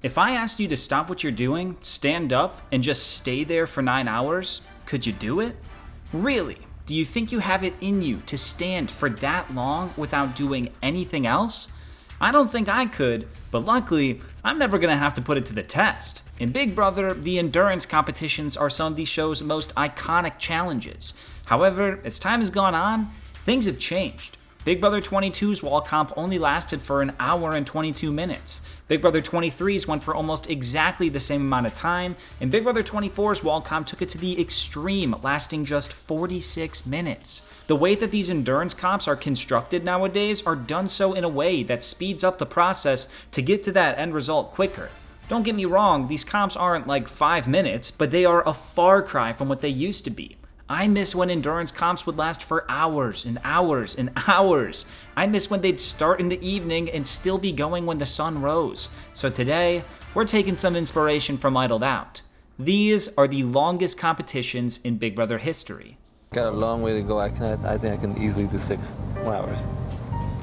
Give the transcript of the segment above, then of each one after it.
If I asked you to stop what you're doing, stand up, and just stay there for 9 hours, could you do it? Really? Do you think you have it in you to stand for that long without doing anything else? I don't think I could, but luckily, I'm never gonna have to put it to the test. In Big Brother, the endurance competitions are some of the show's most iconic challenges. However, as time has gone on, things have changed. Big Brother 22's wall comp only lasted for an hour and 22 minutes. Big Brother 23's went for almost exactly the same amount of time, and Big Brother 24's wall comp took it to the extreme, lasting just 46 minutes. The way that these endurance comps are constructed nowadays are done so in a way that speeds up the process to get to that end result quicker. Don't get me wrong, these comps aren't like 5 minutes, but they are a far cry from what they used to be. I miss when endurance comps would last for hours and hours and hours. I miss when they'd start in the evening and still be going when the sun rose. So today, we're taking some inspiration from Idled Out. These are the longest competitions in Big Brother history. Got a long way to go. I think I can easily do 6 more hours.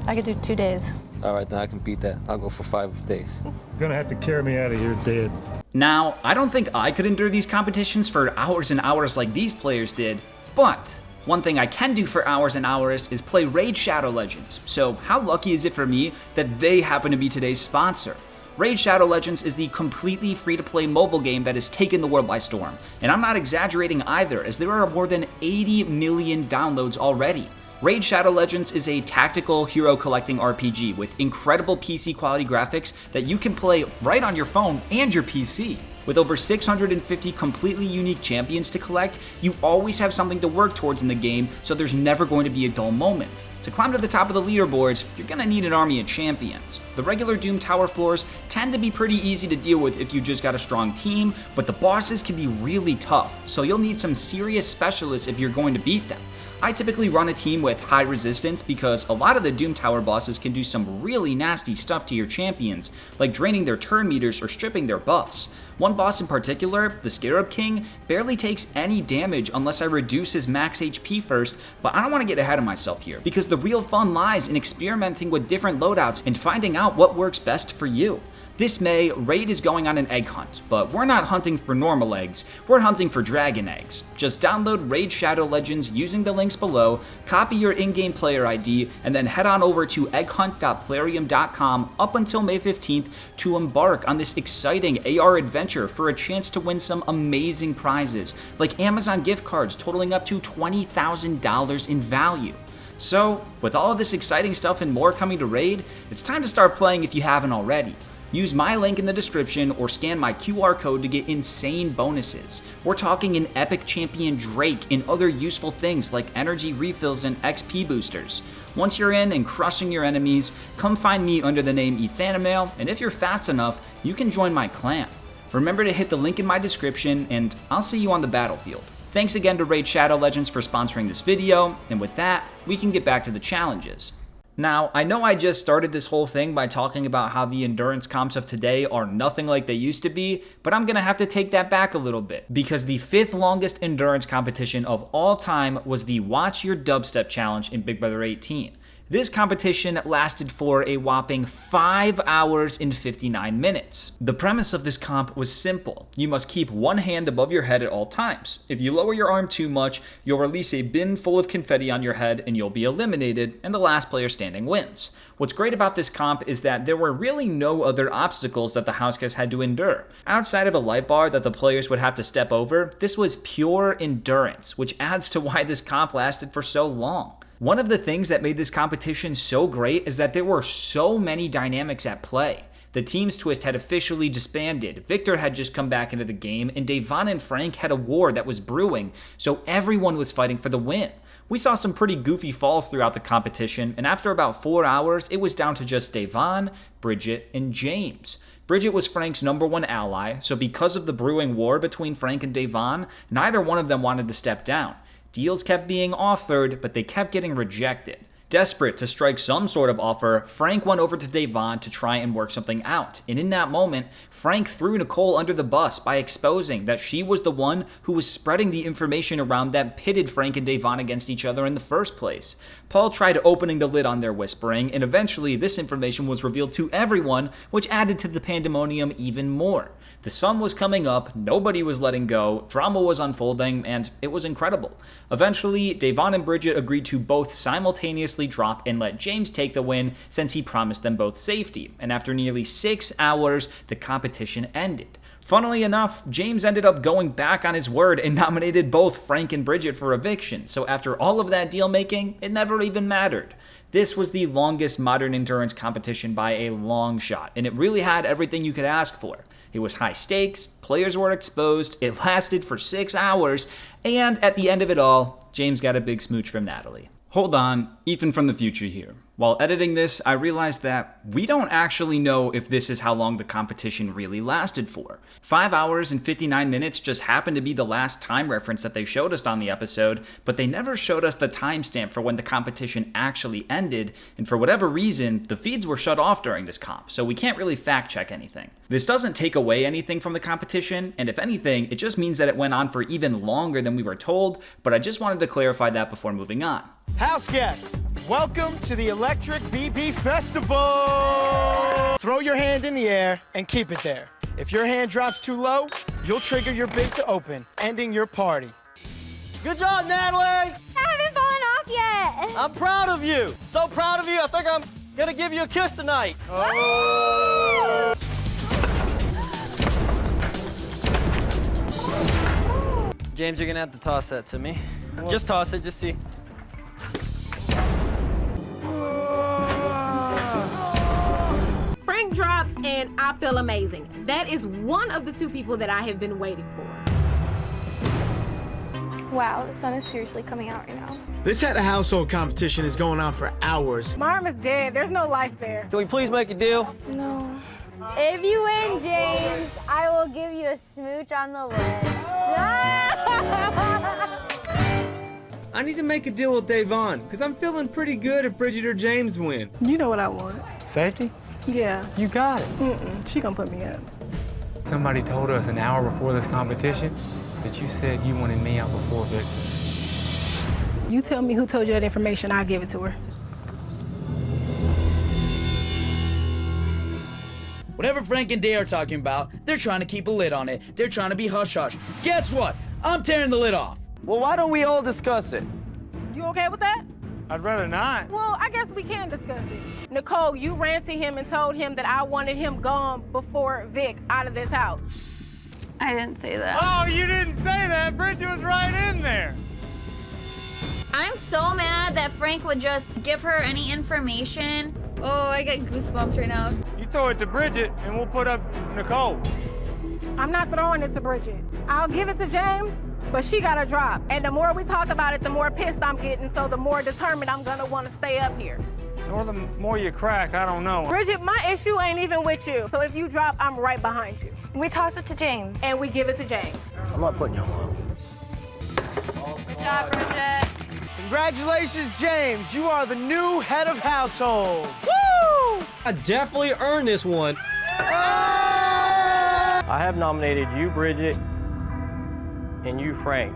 I could do 2 days. All right, then I can beat that. I'll go for 5 days. You're gonna have to carry me out of here dead. Now, I don't think I could endure these competitions for hours and hours like these players did, but one thing I can do for hours and hours is play Raid Shadow Legends. So how lucky is it for me that they happen to be today's sponsor? Raid Shadow Legends is the completely free-to-play mobile game that has taken the world by storm. And I'm not exaggerating either, as there are more than 80 million downloads already. Raid Shadow Legends is a tactical hero collecting RPG with incredible PC quality graphics that you can play right on your phone and your PC. With over 650 completely unique champions to collect, you always have something to work towards in the game, so there's never going to be a dull moment. To climb to the top of the leaderboards, you're gonna need an army of champions. The regular Doom Tower floors tend to be pretty easy to deal with if you just got a strong team, but the bosses can be really tough, so you'll need some serious specialists if you're going to beat them. I typically run a team with high resistance because a lot of the Doom Tower bosses can do some really nasty stuff to your champions, like draining their turn meters or stripping their buffs. One boss in particular, the Scarab King, barely takes any damage unless I reduce his max HP first, but I don't want to get ahead of myself here, because the real fun lies in experimenting with different loadouts and finding out what works best for you. This May, Raid is going on an egg hunt, but we're not hunting for normal eggs, we're hunting for dragon eggs. Just download Raid Shadow Legends using the links below, copy your in-game player ID, and then head on over to egghunt.plarium.com up until May 15th to embark on this exciting AR adventure for a chance to win some amazing prizes, like Amazon gift cards totaling up to $20,000 in value. So, with all of this exciting stuff and more coming to Raid, it's time to start playing if you haven't already. Use my link in the description or scan my QR code to get insane bonuses. We're talking an epic champion Drake and other useful things like energy refills and XP boosters. Once you're in and crushing your enemies, come find me under the name Ethanimale, and if you're fast enough, you can join my clan. Remember to hit the link in my description, and I'll see you on the battlefield. Thanks again to Raid Shadow Legends for sponsoring this video, and with that, we can get back to the challenges. Now, I know I just started this whole thing by talking about how the endurance comps of today are nothing like they used to be, but I'm gonna have to take that back a little bit, because the 5th longest endurance competition of all time was the Watch Your Dubstep Challenge in Big Brother 18. This competition lasted for a whopping 5 hours and 59 minutes. The premise of this comp was simple. You must keep one hand above your head at all times. If you lower your arm too much, you'll release a bin full of confetti on your head and you'll be eliminated, and the last player standing wins. What's great about this comp is that there were really no other obstacles that the house guests had to endure. Outside of a light bar that the players would have to step over, this was pure endurance, which adds to why this comp lasted for so long. One of the things that made this competition so great is that there were so many dynamics at play. The team's twist had officially disbanded, Victor had just come back into the game, and Devon and Frank had a war that was brewing, so everyone was fighting for the win. We saw some pretty goofy falls throughout the competition, and after about 4 hours, it was down to just Devon, Bridget, and James. Bridget was Frank's #1 ally, so because of the brewing war between Frank and Devon, neither one of them wanted to step down. Deals kept being offered, but they kept getting rejected. Desperate to strike some sort of offer, Frank went over to Devon to try and work something out, and in that moment, Frank threw Nicole under the bus by exposing that she was the one who was spreading the information around that pitted Frank and Devon against each other in the first place. Paul tried opening the lid on their whispering, and eventually this information was revealed to everyone, which added to the pandemonium even more. The sun was coming up, nobody was letting go, drama was unfolding, and it was incredible. Eventually, Devon and Bridget agreed to both simultaneously drop and let James take the win since he promised them both safety, and after nearly 6 hours, the competition ended. Funnily enough, James ended up going back on his word and nominated both Frank and Bridget for eviction, so after all of that deal making, it never even mattered. This was the longest modern endurance competition by a long shot, and it really had everything you could ask for. It was high stakes, players were exposed, it lasted for 6 hours, and at the end of it all, James got a big smooch from Natalie. Hold on, Ethan from the future here. While editing this, I realized that we don't actually know if this is how long the competition really lasted for. 5 hours and 59 minutes just happened to be the last time reference that they showed us on the episode, but they never showed us the timestamp for when the competition actually ended, and for whatever reason, the feeds were shut off during this comp, so we can't really fact check anything. This doesn't take away anything from the competition, and if anything, it just means that it went on for even longer than we were told, but I just wanted to clarify that before moving on. House guests, welcome to the Electric BB Festival! Throw your hand in the air and keep it there. If your hand drops too low, you'll trigger your bid to open, ending your party. Good job, Natalie! I haven't fallen off yet. I'm proud of you. So proud of you, I think I'm gonna give you a kiss tonight. Oh. James, you're gonna have to toss that to me. Just toss it, just see. Frank drops and I feel amazing. That is one of the 2 people that I have been waiting for. Wow, the sun is seriously coming out right now. This head of household competition is going on for hours. My arm is dead. There's no life there. Can we please make a deal? No. If you win, James, I will give you a smooch on the lips. I need to make a deal with Devon, because I'm feeling pretty good if Bridget or James win. You know what I want. Safety? Yeah. You got it. She gonna put me up. Somebody told us an hour before this competition that you said you wanted me out before Vic. You tell me who told you that information, I'll give it to her. Whatever Frank and Day are talking about, they're trying to keep a lid on it. They're trying to be hush-hush. Guess what? I'm tearing the lid off. Well, why don't we all discuss it? You okay with that? I'd rather not. Well, I guess we can discuss it. Nicole, you ran to him and told him that I wanted him gone before Vic out of this house. I didn't say that. Oh, you didn't say that. Bridget was right in there. I'm so mad that Frank would just give her any information. Oh, I get goosebumps right now. You throw it to Bridget, and we'll put up Nicole. I'm not throwing it to Bridget. I'll give it to James, but she gotta drop. And the more we talk about it, the more pissed I'm getting, so the more determined I'm gonna wanna stay up here. Or the more you crack, I don't know. Bridget, my issue ain't even with you. So if you drop, I'm right behind you. We toss it to James. And we give it to James. I'm not putting you on. Good job, Bridget. Congratulations, James. You are the new head of household. Woo! I definitely earned this one. I have nominated you, Bridget, and you, Frank.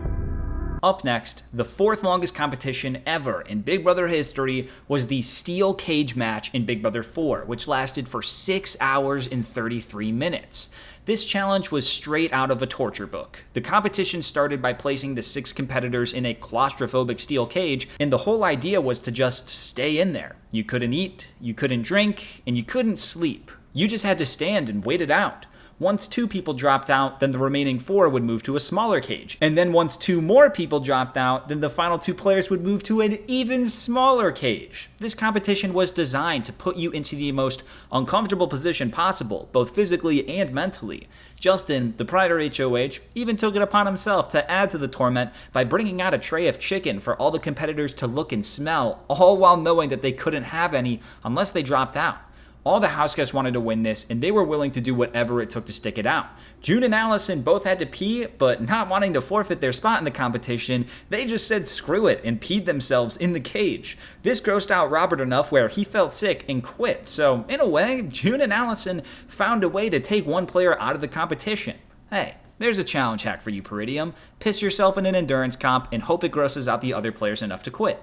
Up next, the 4th longest competition ever in Big Brother history was the steel cage match in Big Brother 4, which lasted for 6 hours and 33 minutes. This challenge was straight out of a torture book. The competition started by placing the 6 competitors in a claustrophobic steel cage, and the whole idea was to just stay in there. You couldn't eat, you couldn't drink, and you couldn't sleep. You just had to stand and wait it out. Once 2 people dropped out, then the remaining 4 would move to a smaller cage. And then once 2 more people dropped out, then the final 2 players would move to an even smaller cage. This competition was designed to put you into the most uncomfortable position possible, both physically and mentally. Justin, the Prior HOH, even took it upon himself to add to the torment by bringing out a tray of chicken for all the competitors to look and smell, all while knowing that they couldn't have any unless they dropped out. All the house guests wanted to win this, and they were willing to do whatever it took to stick it out. June and Allison both had to pee, but not wanting to forfeit their spot in the competition, they just said screw it and peed themselves in the cage. This grossed out Robert enough where he felt sick and quit, so in a way, June and Allison found a way to take one player out of the competition. Hey, there's a challenge hack for you, Peridium. Piss yourself in an endurance comp and hope it grosses out the other players enough to quit.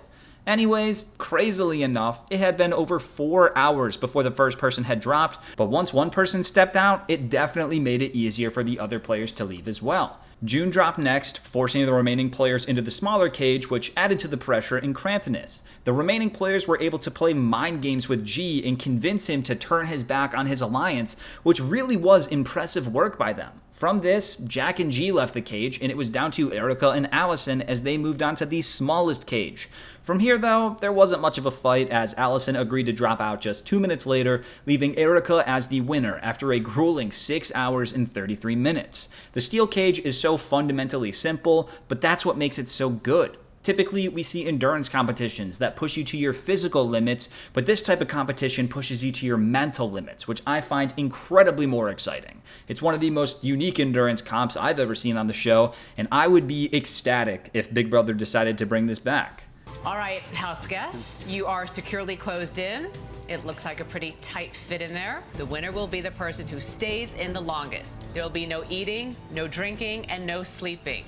Anyways, crazily enough, it had been over 4 hours before the first person had dropped, but once one person stepped out, it definitely made it easier for the other players to leave as well. June dropped next, forcing the remaining players into the smaller cage, which added to the pressure and crampedness. The remaining players were able to play mind games with G and convince him to turn his back on his alliance, which really was impressive work by them. From this, Jack and G left the cage, and it was down to Erica and Allison as they moved on to the smallest cage. From here, though, there wasn't much of a fight as Allison agreed to drop out just 2 minutes later, leaving Erica as the winner after a grueling 6 hours and 33 minutes. The steel cage is so fundamentally simple, but that's what makes it so good. Typically, we see endurance competitions that push you to your physical limits, but this type of competition pushes you to your mental limits, which I find incredibly more exciting. It's one of the most unique endurance comps I've ever seen on the show, and I would be ecstatic if Big Brother decided to bring this back. All right, house guests, you are securely closed in. It looks like a pretty tight fit in there. The winner will be the person who stays in the longest. There will be no eating, no drinking, and no sleeping.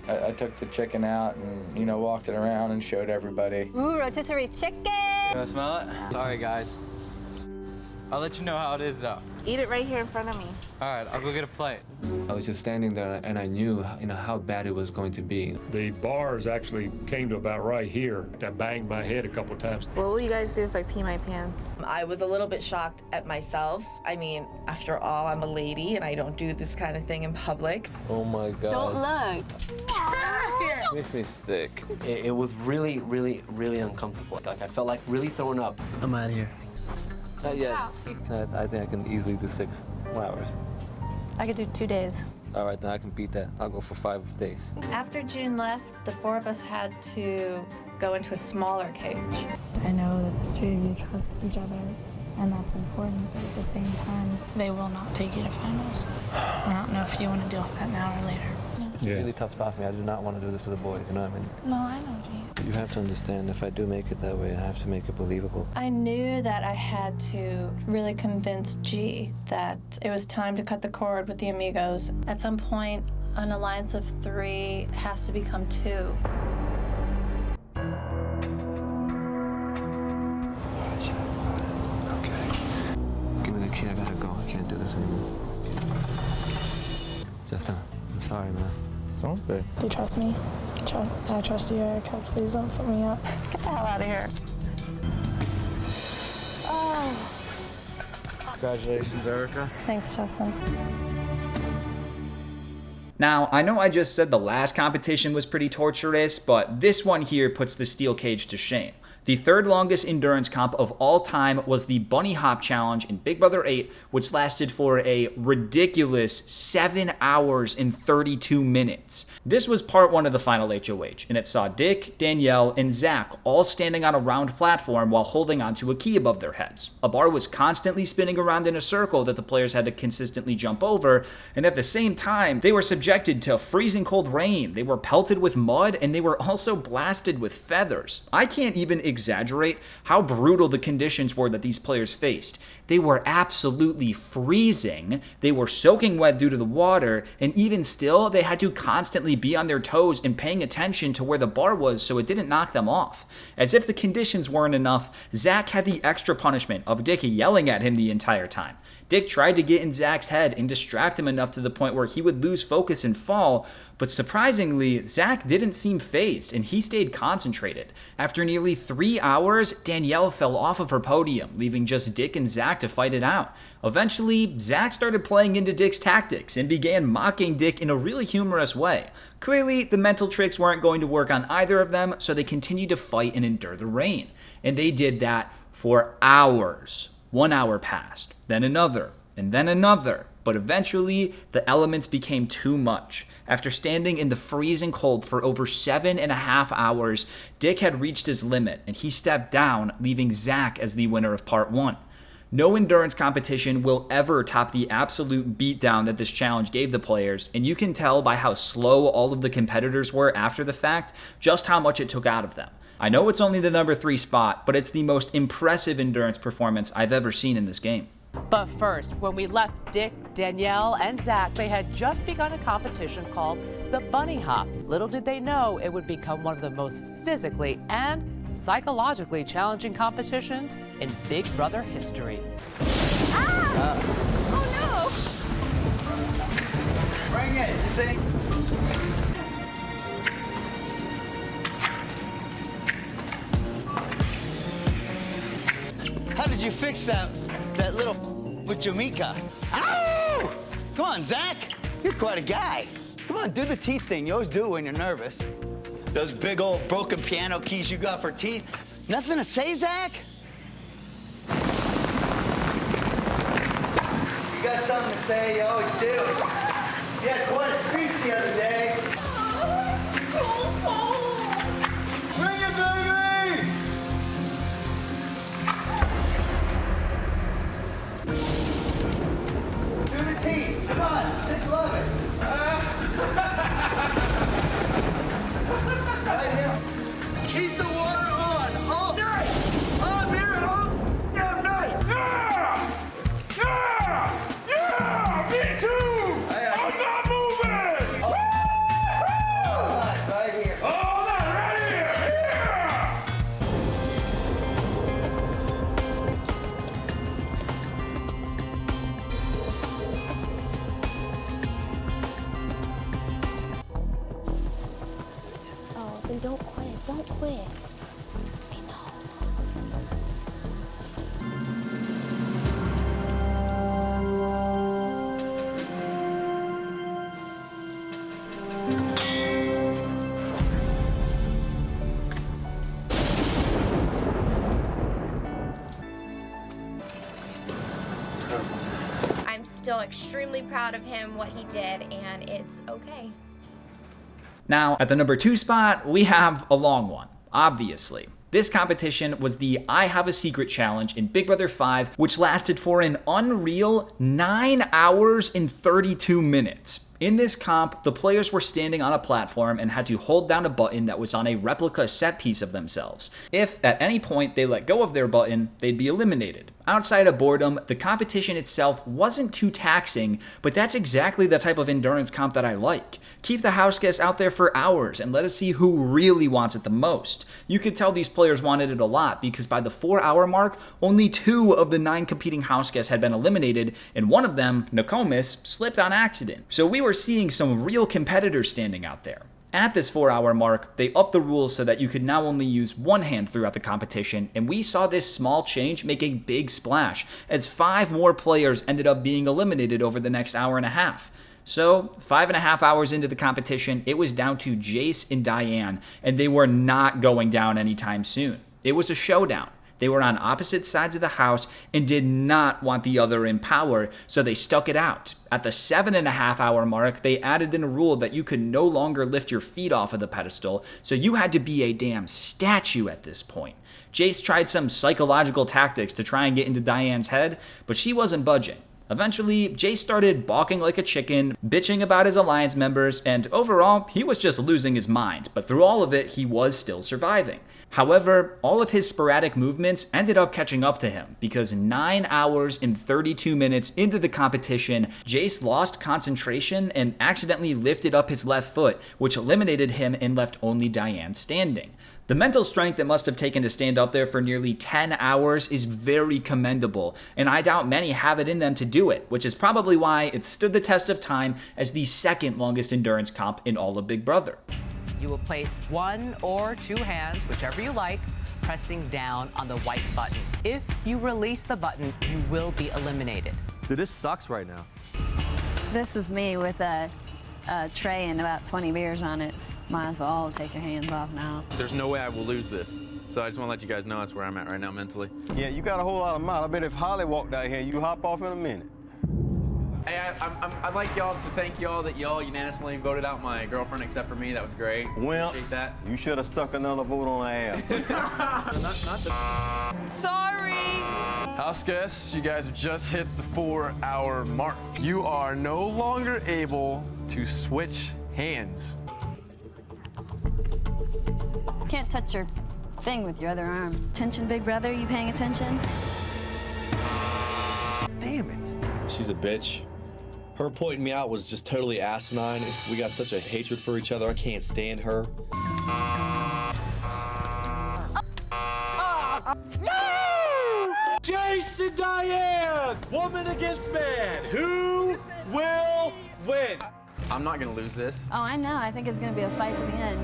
I took the chicken out and, you know, walked it around and showed everybody. Ooh, rotisserie chicken! You wanna smell it? Sorry, guys. I'll let you know how it is, though. Eat it right here in front of me. All right, I'll go get a plate. I was just standing there and I knew, how bad it was going to be. The bars actually came to about right here. I banged my head a couple times. What will you guys do if I pee my pants? I was a little bit shocked at myself. I mean, after all, I'm a lady and I don't do this kind of thing in public. Oh my God. Don't look. It makes me sick. It was really, really, really uncomfortable. Like I felt like really throwing up. I'm out of here. Not yet. I think I can easily do 6 more hours. I could do 2 days. All right, then I can beat that. I'll go for 5 days. After June left, the 4 of us had to go into a smaller cage. I know that the 3 of you trust each other, and that's important, but at the same time, they will not take you to finals. I don't know if you want to deal with that now or later. It's a really tough spot for me. I do not want to do this to the boys, you know what I mean? No, I know, G. You have to understand, if I do make it that way, I have to make it believable. I knew that I had to really convince G that it was time to cut the cord with the amigos. At some point, an alliance of 3 has to become 2. Okay. Give me the key, I gotta go. I can't do this anymore. Justin, I'm sorry, man. Sounds good. Do you trust me? I trust you, Erica. Please don't put me up. Get the hell out of here. Oh. Congratulations, Erica. Thanks, Justin. Now, I know I just said the last competition was pretty torturous, but this one here puts the steel cage to shame. The 3rd longest endurance comp of all time was the Bunny Hop Challenge in Big Brother 8, which lasted for a ridiculous 7 hours and 32 minutes. This was part 1 of the final HOH, and it saw Dick, Danielle, and Zach all standing on a round platform while holding onto a key above their heads. A bar was constantly spinning around in a circle that the players had to consistently jump over, and at the same time, they were subjected to freezing cold rain, they were pelted with mud, and they were also blasted with feathers. I can't even exaggerate how brutal the conditions were that these players faced. They were absolutely freezing, they were soaking wet due to the water, and even still, they had to constantly be on their toes and paying attention to where the bar was so it didn't knock them off. As if the conditions weren't enough, Zach had the extra punishment of Dick yelling at him the entire time. Dick tried to get in Zach's head and distract him enough to the point where he would lose focus and fall, but surprisingly, Zach didn't seem fazed and he stayed concentrated. After nearly 3 hours, Danielle fell off of her podium, leaving just Dick and Zach to fight it out. Eventually, Zach started playing into Dick's tactics and began mocking Dick in a really humorous way. Clearly, the mental tricks weren't going to work on either of them, so they continued to fight and endure the rain. And they did that for hours. 1 hour passed, then another, and then another. But eventually, the elements became too much. After standing in the freezing cold for over 7.5 hours, Dick had reached his limit, and he stepped down, leaving Zach as the winner of Part 1. No endurance competition will ever top the absolute beatdown that this challenge gave the players, and you can tell by how slow all of the competitors were after the fact just how much it took out of them. I know it's only the number 3 spot, but it's the most impressive endurance performance I've ever seen in this game. But first, when we left Dick, Danielle, and Zach, they had just begun a competition called the Bunny Hop. Little did they know it would become one of the most physically and psychologically challenging competitions in Big Brother history. Oh no! Bring it, see? How did you fix that little with Jamaica? Ow! Come on, Zach. You're quite a guy. Come on, do the teeth thing. You always do it when you're nervous. Those big old broken piano keys you got for teeth. Nothing to say, Zach? You got something to say, you always do. You had quite a speech the other day. Bring it, baby! Do the teeth. Come on, kids love it. Right here. Keep the water on all night. I'm here all damn night. Yeah! Yeah! Yeah! Me too! I'm not moving! All night, right here. All night, right here! Yeah! Oh, then don't quit. Don't quit. I know. I'm still extremely proud of him, what he did, and it's okay. Now, at the number 2 spot, we have a long one, obviously. This competition was the I Have a Secret challenge in Big Brother 5, which lasted for an unreal 9 hours and 32 minutes. In this comp, the players were standing on a platform and had to hold down a button that was on a replica set piece of themselves. If at any point they let go of their button, they'd be eliminated. Outside of boredom, the competition itself wasn't too taxing, but that's exactly the type of endurance comp that I like. Keep the house guests out there for hours and let us see who really wants it the most. You could tell these players wanted it a lot because by the 4-hour mark, only 2 of the 9 competing house guests had been eliminated, and one of them, Nokomis, slipped on accident. So we were seeing some real competitors standing out there. At this 4-hour mark, they upped the rules so that you could now only use one hand throughout the competition, and we saw this small change make a big splash, as 5 more players ended up being eliminated over the next hour and a half. So, 5.5 hours into the competition, it was down to Jace and Diane, and they were not going down anytime soon. It was a showdown. They were on opposite sides of the house and did not want the other in power, so they stuck it out. At the 7.5 hour mark, they added in a rule that you could no longer lift your feet off of the pedestal, so you had to be a damn statue at this point. Jace tried some psychological tactics to try and get into Diane's head, but she wasn't budging. Eventually, Jace started balking like a chicken, bitching about his alliance members, and overall, he was just losing his mind, but through all of it, he was still surviving. However, all of his sporadic movements ended up catching up to him, because 9 hours and 32 minutes into the competition, Jace lost concentration and accidentally lifted up his left foot, which eliminated him and left only Diane standing. The mental strength it must have taken to stand up there for nearly 10 hours is very commendable, and I doubt many have it in them to do it, which is probably why it stood the test of time as the second longest endurance comp in all of Big Brother. You will place 1 or 2 hands, whichever you like, pressing down on the white button. If you release the button, you will be eliminated. Dude, this sucks right now. This is me with a tray and about 20 beers on it. Might as well take your hands off now. There's no way I will lose this. So I just want to let you guys know that's where I'm at right now mentally. Yeah, you got a whole lot of miles. I bet if Holly walked out here, you hop off in a minute. Hey, I'd like y'all to thank y'all that y'all unanimously voted out my girlfriend except for me. That was great. Well, appreciate that. You should have stuck another vote on the ass. Sorry! House guests, you guys have just hit the 4-hour mark. You are no longer able to switch hands. Can't touch your thing with your other arm. Attention, big brother, you paying attention? Damn it. She's a bitch. Her pointing me out was just totally asinine. We got such a hatred for each other. I can't stand her. No! Jason Diane! Woman against man. Who will win? I'm not gonna lose this. Oh, I know. I think it's gonna be a fight to the end.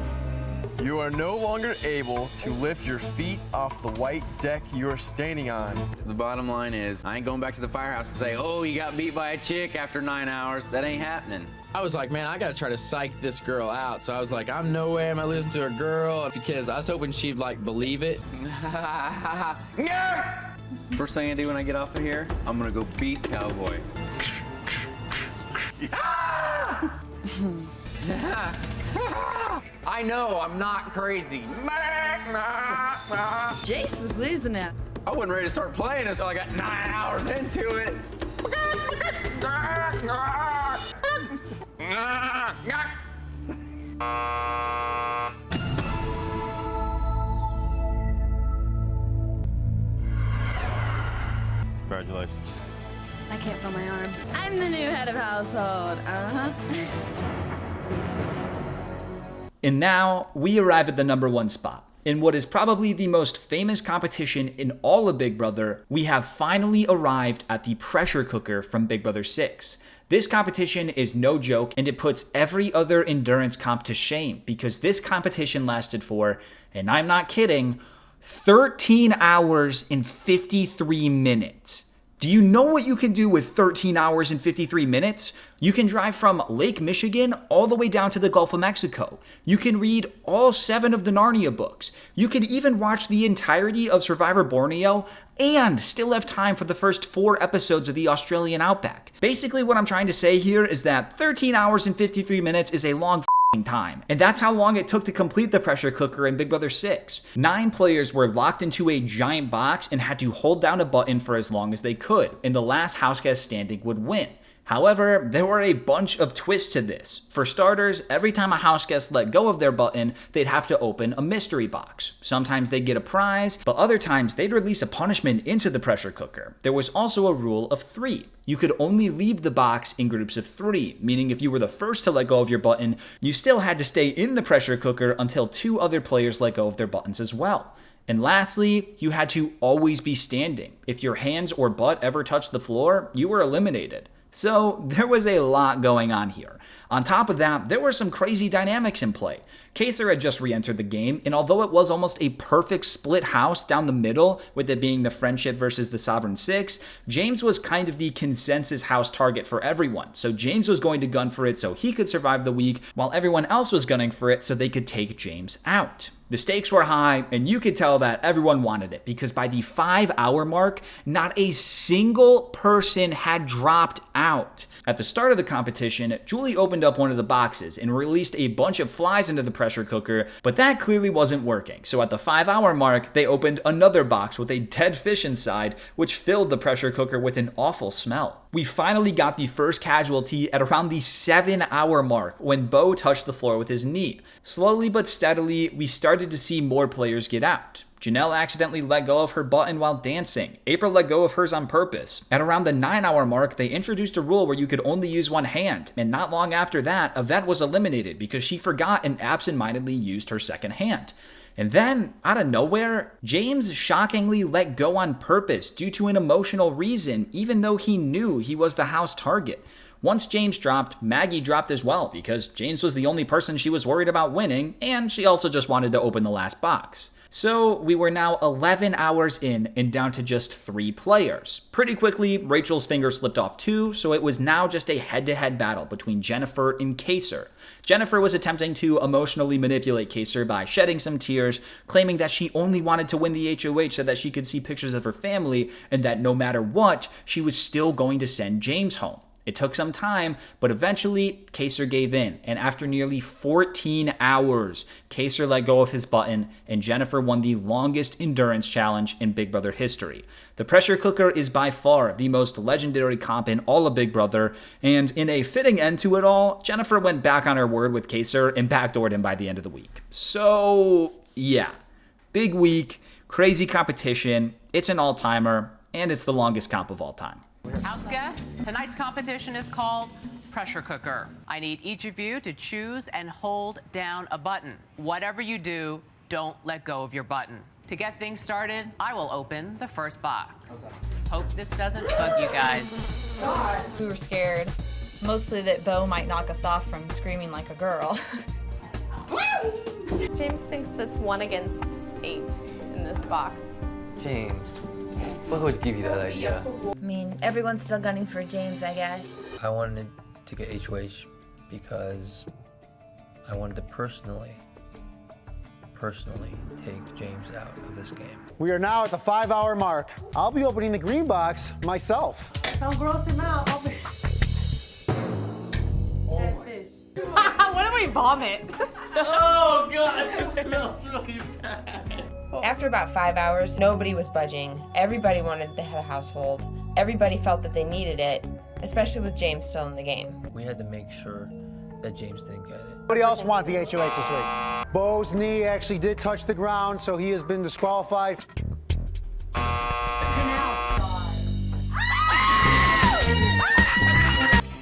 You are no longer able to lift your feet off the white deck you are standing on. The bottom line is, I ain't going back to the firehouse to say, oh, you got beat by a chick after 9 hours. That ain't happening. I was like, man, I gotta try to psych this girl out. So I was like, I'm no way am I losing to a girl, because I was hoping she'd like believe it. First thing I do when I get off of here, I'm gonna go beat Cowboy. I know, I'm not crazy. Jace was losing it. I wasn't ready to start playing until I got 9 hours into it. Congratulations. I can't feel my arm. I'm the new head of household. And now, we arrive at the #1 spot. In what is probably the most famous competition in all of Big Brother, we have finally arrived at the pressure cooker from Big Brother 6. This competition is no joke, and it puts every other endurance comp to shame, because this competition lasted for, and I'm not kidding, 13 hours and 53 minutes. Do you know what you can do with 13 hours and 53 minutes? You can drive from Lake Michigan all the way down to the Gulf of Mexico. You can read all 7 of the Narnia books. You can even watch the entirety of Survivor Borneo and still have time for the first 4 episodes of the Australian Outback. Basically, what I'm trying to say here is that 13 hours and 53 minutes is a long time. And that's how long it took to complete the pressure cooker in Big Brother 6. 9 players were locked into a giant box and had to hold down a button for as long as they could, and the last house guest standing would win. However, there were a bunch of twists to this. For starters, every time a house guest let go of their button, they'd have to open a mystery box. Sometimes they'd get a prize, but other times they'd release a punishment into the pressure cooker. There was also a rule of 3. You could only leave the box in groups of 3, meaning if you were the first to let go of your button, you still had to stay in the pressure cooker until 2 other players let go of their buttons as well. And lastly, you had to always be standing. If your hands or butt ever touched the floor, you were eliminated. So there was a lot going on here. On top of that, there were some crazy dynamics in play. Kaser had just re-entered the game, and although it was almost a perfect split house down the middle, with it being the Friendship versus the Sovereign 6, James was kind of the consensus house target for everyone. So James was going to gun for it so he could survive the week, while everyone else was gunning for it so they could take James out. The stakes were high, and you could tell that everyone wanted it, because by the 5-hour mark, not a single person had dropped out. At the start of the competition, Julie opened up one of the boxes and released a bunch of flies into the pressure cooker, but that clearly wasn't working. So at the 5-hour mark, they opened another box with a dead fish inside, which filled the pressure cooker with an awful smell. We finally got the first casualty at around the 7-hour mark when Beau touched the floor with his knee. Slowly but steadily, we started to see more players get out. Janelle accidentally let go of her button while dancing. April let go of hers on purpose. At around the 9-hour mark, they introduced a rule where you could only use one hand, and not long after that, Yvette was eliminated because she forgot and absentmindedly used her second hand. And then, out of nowhere, James shockingly let go on purpose due to an emotional reason, even though he knew he was the house target. Once James dropped, Maggie dropped as well, because James was the only person she was worried about winning, and she also just wanted to open the last box. So we were now 11 hours in and down to just 3 players. Pretty quickly, Rachel's finger slipped off too, so it was now just a head-to-head battle between Jennifer and Kaser. Jennifer was attempting to emotionally manipulate Kaser by shedding some tears, claiming that she only wanted to win the HOH so that she could see pictures of her family, and that no matter what, she was still going to send James home. It took some time, but eventually, Kaser gave in, and after nearly 14 hours, Kaser let go of his button, and Jennifer won the longest endurance challenge in Big Brother history. The pressure cooker is by far the most legendary comp in all of Big Brother, and in a fitting end to it all, Jennifer went back on her word with Kaser and backdoored him by the end of the week. So, yeah. Big week, crazy competition, it's an all-timer, and it's the longest comp of all time. House guests, tonight's competition is called Pressure Cooker. I need each of you to choose and hold down a button. Whatever you do, don't let go of your button. To get things started, I will open the first box. Hope this doesn't bug you guys. We were scared, mostly that Beau might knock us off from screaming like a girl. James thinks that's 1 against 8 in this box. James, what would give you that idea? I mean, everyone's still gunning for James, I guess. I wanted to get HOH because I wanted to personally take James out of this game. We are now at the 5-hour mark. I'll be opening the green box myself. Don't gross him out. What if we vomit? Oh God, it smells really bad. After about 5 hours, nobody was budging. Everybody wanted the head of household. Everybody felt that they needed it, especially with James still in the game. We had to make sure that James didn't get it. Nobody else wanted the HOH this week. Beau's knee actually did touch the ground, so he has been disqualified.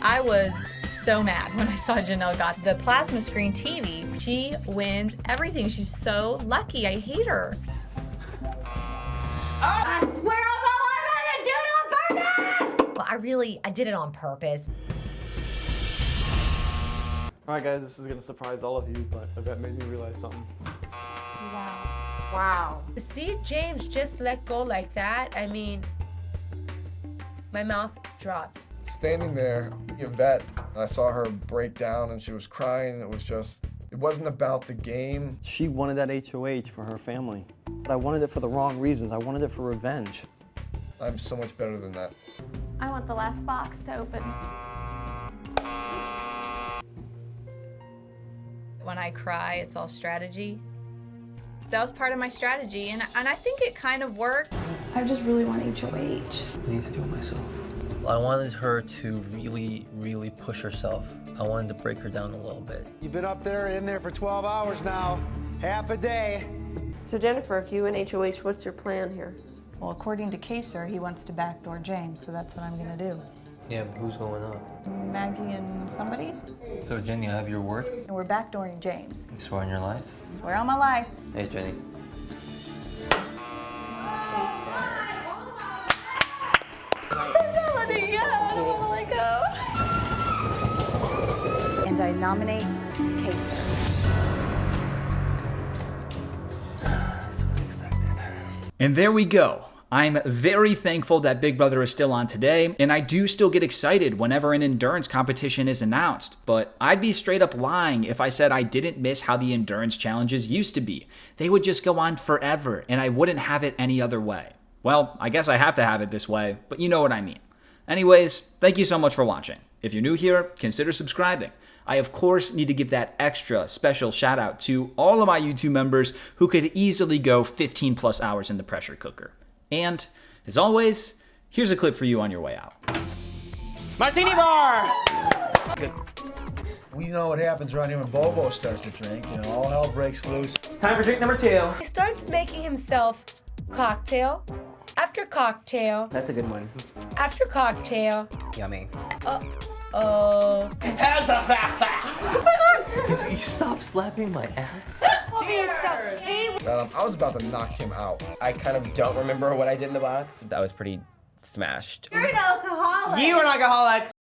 I was so mad when I saw Janelle got the plasma screen TV. She wins everything. She's so lucky. I hate her. I swear on my life I didn't do it on purpose! Well, I did it on purpose. All right, guys, this is gonna surprise all of you, but I bet made me realize something. Wow. To see James just let go like that, I mean, my mouth dropped. Standing there, Yvette, I saw her break down and she was crying. It wasn't about the game. She wanted that HOH for her family. But I wanted it for the wrong reasons. I wanted it for revenge. I'm so much better than that. I want the last box to open. When I cry, it's all strategy. That was part of my strategy, and I think it kind of worked. I just really want HOH. I need to do it myself. I wanted her to really push herself. I wanted to break her down a little bit. You've been up there, in there for 12 hours now, half a day. So Jennifer, if you win HOH, what's your plan here? Well, according to Kaser, he wants to backdoor James, so that's what I'm gonna do. Yeah, but who's going up? Maggie and somebody? So Jenny, I have your word? And we're backdooring James. You swear on your life? Swear on my life. Hey, Jenny. Let it go. I don't want to let go. And I nominate Kaser. And there we go. I'm very thankful that Big Brother is still on today, and I do still get excited whenever an endurance competition is announced, but I'd be straight up lying if I said I didn't miss how the endurance challenges used to be. They would just go on forever, and I wouldn't have it any other way. Well, I guess I have to have it this way, but you know what I mean. Anyways, thank you so much for watching. If you're new here, consider subscribing. I, of course, need to give that extra special shout out to all of my YouTube members who could easily go 15 plus hours in the pressure cooker. And, as always, here's a clip for you on your way out. Martini bar! We know what happens around here when Bobo starts to drink. You know, all hell breaks loose. Time for drink number 2. He starts making himself cocktail after cocktail That's a good one. after cocktail. Yummy. Oh. Could you stop slapping my ass? I was about to knock him out. I kind of don't remember what I did in the box. That was pretty smashed. You're an alcoholic. You are an alcoholic.